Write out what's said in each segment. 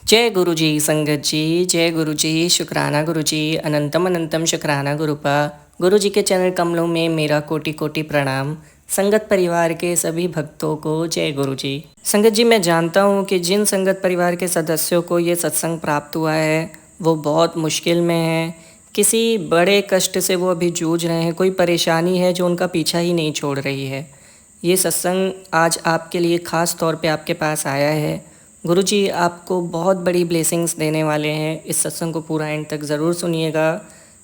जय गुरु जी संगत जी। जय गुरु जी। शुक्राना गुरु जी। अनंतम अनंतम शुक्राना गुरुपा। गुरु जी के चरण कमलों में मेरा कोटि कोटि प्रणाम। संगत परिवार के सभी भक्तों को जय गुरु जी। संगत जी, मैं जानता हूँ कि जिन संगत परिवार के सदस्यों को ये सत्संग प्राप्त हुआ है वो बहुत मुश्किल में है। किसी बड़े कष्ट से वो अभी जूझ रहे हैं। कोई परेशानी है जो उनका पीछा ही नहीं छोड़ रही है। ये सत्संग आज आपके लिए ख़ास तौर पे आपके पास आया है। गुरु जी आपको बहुत बड़ी ब्लेसिंग्स देने वाले हैं। इस सत्संग को पूरा एंड तक ज़रूर सुनिएगा।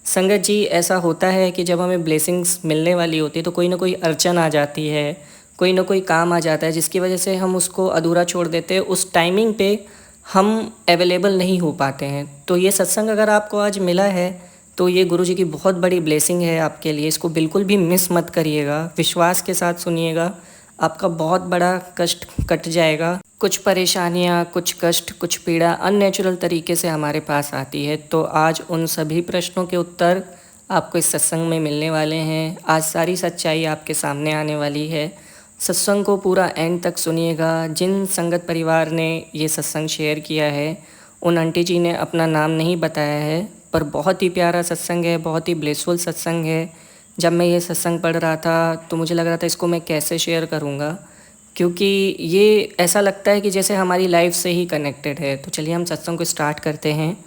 संगत जी, ऐसा होता है कि जब हमें ब्लेसिंग्स मिलने वाली होती है तो कोई ना कोई अड़चन आ जाती है, कोई ना कोई काम आ जाता है जिसकी वजह से हम उसको अधूरा छोड़ देते हैं। उस टाइमिंग पे हम अवेलेबल नहीं हो पाते हैं। तो ये सत्संग अगर आपको आज मिला है तो ये गुरु जी की बहुत बड़ी ब्लेसिंग है आपके लिए। इसको बिल्कुल भी मिस मत करिएगा, विश्वास के साथ सुनिएगा। आपका बहुत बड़ा कष्ट कट जाएगा। कुछ परेशानियाँ, कुछ कष्ट, कुछ पीड़ा अननेचुरल तरीके से हमारे पास आती है, तो आज उन सभी प्रश्नों के उत्तर आपको इस सत्संग में मिलने वाले हैं। आज सारी सच्चाई आपके सामने आने वाली है। सत्संग को पूरा एंड तक सुनिएगा। जिन संगत परिवार ने ये सत्संग शेयर किया है उन आंटी जी ने अपना नाम नहीं बताया है, पर बहुत ही प्यारा सत्संग है, बहुत ही ब्लेसफुल सत्संग है। जब मैं ये सत्संग पढ़ रहा था तो मुझे लग रहा था इसको मैं कैसे शेयर करूँगा, क्योंकि ये ऐसा लगता है कि जैसे हमारी लाइफ से ही कनेक्टेड है। तो चलिए हम सत्संग को स्टार्ट करते हैं।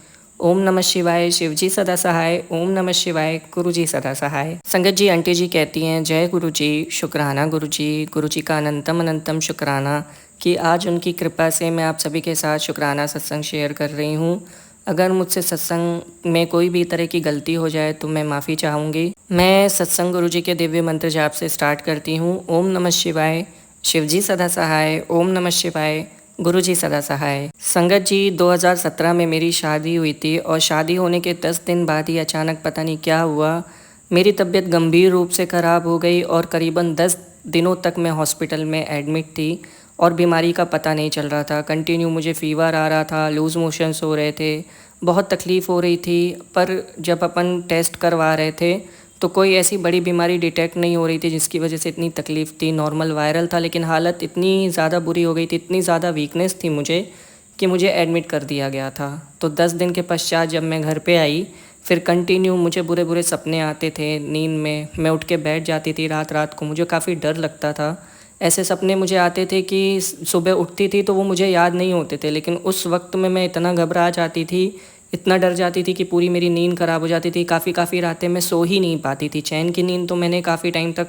ओम नमः शिवाय, शिव जी सदा सहाय। ओम नमः शिवाय, गुरु जी सदा सहाय। संगत जी, आंटी जी कहती हैं जय गुरु जी, शुक्राना गुरु जी का अनंतम अनंतम शुक्राना कि आज उनकी कृपा से मैं आप सभी के साथ शुक्राना सत्संग शेयर कर रही हूँ। अगर मुझसे सत्संग में कोई भी तरह की गलती हो जाए तो मैं माफ़ी चाहूँगी। मैं सत्संग गुरु जी के दिव्य मंत्र जाप से स्टार्ट करती हूँ। ओम नमः शिवाय, शिव जी सदा सहाय। ओम नमः शिवाय, गुरु जी सदा सहाय। संगत जी, 2017 में मेरी शादी हुई थी और शादी होने के 10 दिन बाद ही अचानक पता नहीं क्या हुआ, मेरी तबीयत गंभीर रूप से ख़राब हो गई और करीबन 10 दिनों तक मैं हॉस्पिटल में एडमिट थी और बीमारी का पता नहीं चल रहा था। कंटिन्यू मुझे फ़ीवर आ रहा था, लूज़ मोशंस हो रहे थे, बहुत तकलीफ़ हो रही थी। पर जब अपन टेस्ट करवा रहे थे तो कोई ऐसी बड़ी बीमारी डिटेक्ट नहीं हो रही थी जिसकी वजह से इतनी तकलीफ़ थी। नॉर्मल वायरल था, लेकिन हालत इतनी ज़्यादा बुरी हो गई थी, इतनी ज़्यादा वीकनेस थी मुझे कि मुझे एडमिट कर दिया गया था। तो 10 दिन के पश्चात जब मैं घर पे आई, फिर कंटिन्यू मुझे बुरे बुरे सपने आते थे नींद में। मैं उठ के बैठ जाती थी रात रात को, मुझे काफ़ी डर लगता था। ऐसे सपने मुझे आते थे कि सुबह उठती थी तो वो मुझे याद नहीं होते थे, लेकिन उस वक्त में मैं इतना घबरा जाती थी, इतना डर जाती थी कि पूरी मेरी नींद ख़राब हो जाती थी। काफ़ी रातें मैं सो ही नहीं पाती थी। चैन की नींद तो मैंने काफ़ी टाइम तक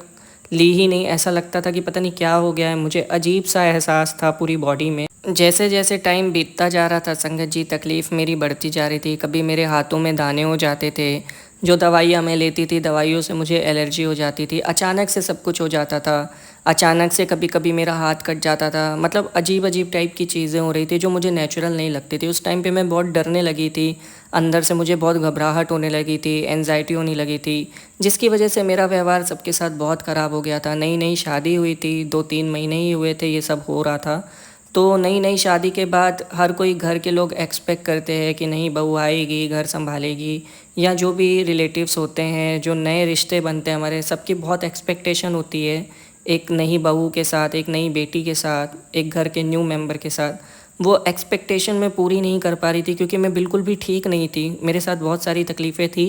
ली ही नहीं। ऐसा लगता था कि पता नहीं क्या हो गया है मुझे। अजीब सा एहसास था पूरी बॉडी में। जैसे जैसे टाइम बीतता जा रहा था संगत जी, तकलीफ़ मेरी बढ़ती जा रही थी। कभी मेरे हाथों में दाने हो जाते थे। जो दवाइयाँ मैं लेती थी, दवाइयों से मुझे एलर्जी हो जाती थी। अचानक से सब कुछ हो जाता था। अचानक से कभी कभी मेरा हाथ कट जाता था। मतलब अजीब अजीब टाइप की चीज़ें हो रही थी जो मुझे नेचुरल नहीं लगती थी। उस टाइम पे मैं बहुत डरने लगी थी। अंदर से मुझे बहुत घबराहट होने लगी थी, एंजाइटी होने लगी थी, जिसकी वजह से मेरा व्यवहार सबके साथ बहुत ख़राब हो गया था। नई नई शादी हुई थी, 2-3 महीने ही हुए थे ये सब हो रहा था। तो नई नई शादी के बाद हर कोई घर के लोग एक्सपेक्ट करते हैं कि नहीं बहू आएगी, घर संभालेगी, या जो भी रिलेटिव्स होते हैं, जो नए रिश्ते बनते हैं हमारे, सबकी बहुत एक्सपेक्टेशन होती है एक नई बहू के साथ, एक नई बेटी के साथ, एक घर के न्यू मेंबर के साथ। वो एक्सपेक्टेशन मैं पूरी नहीं कर पा रही थी क्योंकि मैं बिल्कुल भी ठीक नहीं थी। मेरे साथ बहुत सारी तकलीफ़ें थी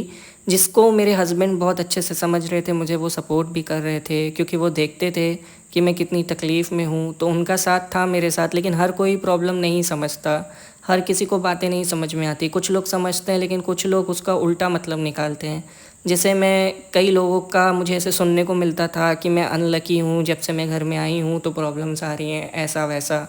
जिसको मेरे हस्बैंड बहुत अच्छे से समझ रहे थे। मुझे वो सपोर्ट भी कर रहे थे क्योंकि वो देखते थे कि मैं कितनी तकलीफ़ में हूँ, तो उनका साथ था मेरे साथ। लेकिन हर कोई प्रॉब्लम नहीं समझता, हर किसी को बातें नहीं समझ में आती। कुछ लोग समझते हैं लेकिन कुछ लोग उसका उल्टा मतलब निकालते हैं। जैसे मैं कई लोगों का मुझे ऐसे सुनने को मिलता था कि मैं अनलकी हूँ, जब से मैं घर में आई हूँ तो प्रॉब्लम्स आ रही हैं, ऐसा वैसा।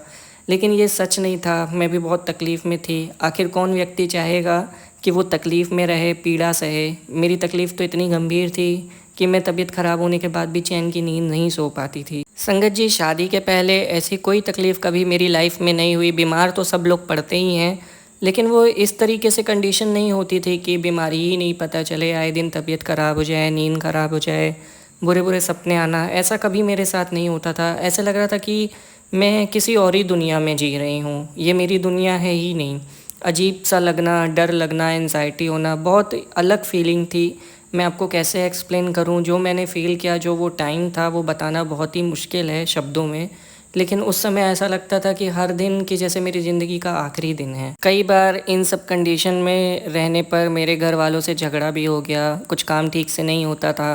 लेकिन ये सच नहीं था। मैं भी बहुत तकलीफ़ में थी। आखिर कौन व्यक्ति चाहेगा कि वो तकलीफ़ में रहे, पीड़ा सहे। मेरी तकलीफ़ तो इतनी गंभीर थी कि मैं तबीयत ख़राब होने के बाद भी चैन की नींद नहीं सो पाती थी। संगत जी, शादी के पहले ऐसी कोई तकलीफ़ कभी मेरी लाइफ में नहीं हुई। बीमार तो सब लोग पड़ते ही हैं, लेकिन वो इस तरीके से कंडीशन नहीं होती थी कि बीमारी ही नहीं पता चले, आए दिन तबीयत ख़राब हो जाए, नींद ख़राब हो जाए, बुरे बुरे सपने आना। ऐसा कभी मेरे साथ नहीं होता था। ऐसा लग रहा था कि मैं किसी और ही दुनिया में जी रही हूँ, ये मेरी दुनिया है ही नहीं। अजीब सा लगना, डर लगना, एंजाइटी होना, बहुत अलग फीलिंग थी। मैं आपको कैसे एक्सप्लेन करूँ, जो मैंने फ़ील किया, जो वो टाइम था, वो बताना बहुत ही मुश्किल है शब्दों में। लेकिन उस समय ऐसा लगता था कि हर दिन की जैसे मेरी ज़िंदगी का आखिरी दिन है। कई बार इन सब कंडीशन में रहने पर मेरे घर वालों से झगड़ा भी हो गया, कुछ काम ठीक से नहीं होता था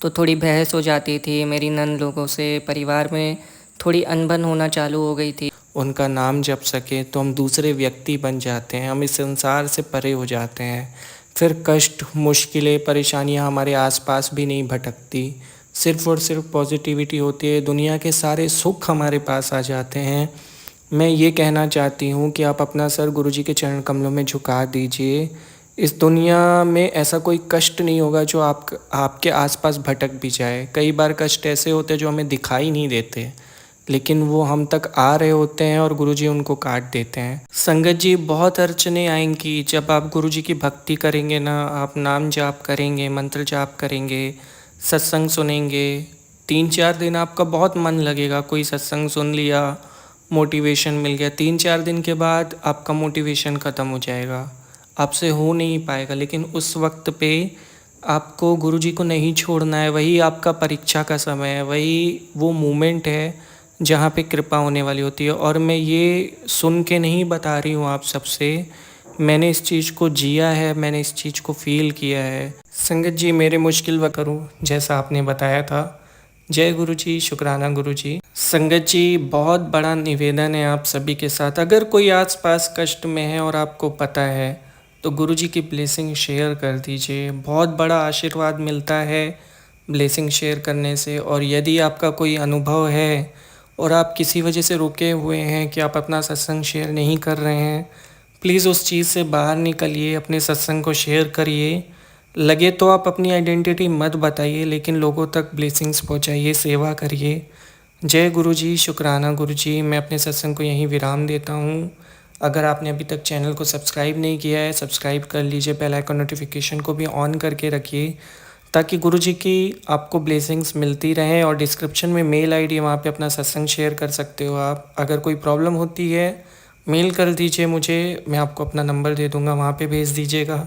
तो थोड़ी बहस हो जाती थी मेरी नंद लोगों से, परिवार में थोड़ी अनबन होना चालू हो गई थी। उनका नाम जप सके तो हम दूसरे व्यक्ति बन जाते हैं, हम इस संसार से परे हो जाते हैं। फिर कष्ट, मुश्किलें, परेशानियां हमारे आसपास भी नहीं भटकती, सिर्फ़ और सिर्फ पॉजिटिविटी होती है, दुनिया के सारे सुख हमारे पास आ जाते हैं। मैं ये कहना चाहती हूँ कि आप अपना सर गुरुजी के चरण कमलों में झुका दीजिए। इस दुनिया में ऐसा कोई कष्ट नहीं होगा जो आपके आसपास भटक भी जाए। कई बार कष्ट ऐसे होते हैं जो हमें दिखाई नहीं देते, लेकिन वो हम तक आ रहे होते हैं और गुरुजी उनको काट देते हैं। संगत जी, बहुत अड़चनें आएंगी जब आप गुरुजी की भक्ति करेंगे ना, आप नाम जाप करेंगे, मंत्र जाप करेंगे, सत्संग सुनेंगे। 3-4 दिन आपका बहुत मन लगेगा, कोई सत्संग सुन लिया, मोटिवेशन मिल गया। 3-4 दिन के बाद आपका मोटिवेशन ख़त्म हो जाएगा, आपसे हो नहीं पाएगा। लेकिन उस वक्त पे आपको गुरुजी को नहीं छोड़ना है, वही आपका परीक्षा का समय है, वही वो मोमेंट है जहाँ पे कृपा होने वाली होती है। और मैं ये सुन के नहीं बता रही हूँ आप सबसे, मैंने इस चीज़ को जिया है, मैंने इस चीज़ को फ़ील किया है। संगत जी, मेरे मुश्किल वक्त करूँ जैसा आपने बताया था। जय गुरु जी, शुक्राना गुरु जी। संगत जी, बहुत बड़ा निवेदन है आप सभी के साथ, अगर कोई आसपास कष्ट में है और आपको पता है तो गुरु जी की ब्लेसिंग शेयर कर दीजिए। बहुत बड़ा आशीर्वाद मिलता है ब्लेसिंग शेयर करने से। और यदि आपका कोई अनुभव है और आप किसी वजह से रुके हुए हैं कि आप अपना सत्संग शेयर नहीं कर रहे हैं, प्लीज़ उस चीज़ से बाहर निकलिए, अपने सत्संग को शेयर करिए। लगे तो आप अपनी आइडेंटिटी मत बताइए, लेकिन लोगों तक ब्लेसिंग्स पहुंचाइए, सेवा करिए। जय गुरु जी, शुक्राना गुरु जी। मैं अपने सत्संग को यहीं विराम देता हूँ। अगर आपने अभी तक चैनल को सब्सक्राइब नहीं किया है, सब्सक्राइब कर लीजिए, बेल आइकन नोटिफिकेशन को भी ऑन करके रखिए ताकि गुरुजी की आपको ब्लेसिंग्स मिलती रहें। और डिस्क्रिप्शन में मेल आईडी, वहाँ पे अपना सत्संग शेयर कर सकते हो आप। अगर कोई प्रॉब्लम होती है मेल कर दीजिए मुझे, मैं आपको अपना नंबर दे दूँगा, वहाँ पे भेज दीजिएगा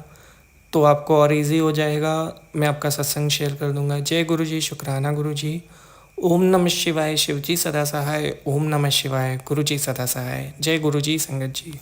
तो आपको और इजी हो जाएगा, मैं आपका सत्संग शेयर कर दूँगा। जय गुरु जी, शुक्राना गुरु जी। ओम नमः शिवाय, शिव जी सदा सहाय। ओम नमः शिवाय, गुरु जी सदा सहाय। जय गुरु जी, संगत जी।